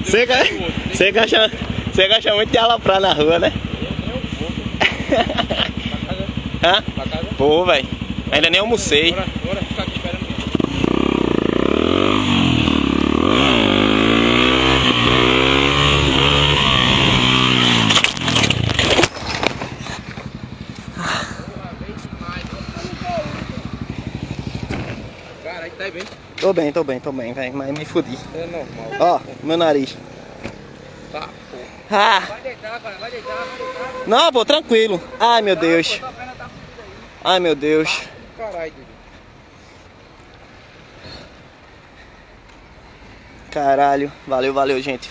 Você gosta muito de aloprar na rua, né? Hã? Pô, velho. Ainda nem almocei. Bora ficar aqui esperando. Caralho, tá aí bem? Tô bem, velho. Mas me fudi. É normal. Ó, meu nariz. Tá, pô. Ah! Vai deitar, cara. Vai deitar. Não, pô, tranquilo. Ai, meu Deus. Ai, meu Deus. Caralho, Dudu. Caralho. Valeu, gente.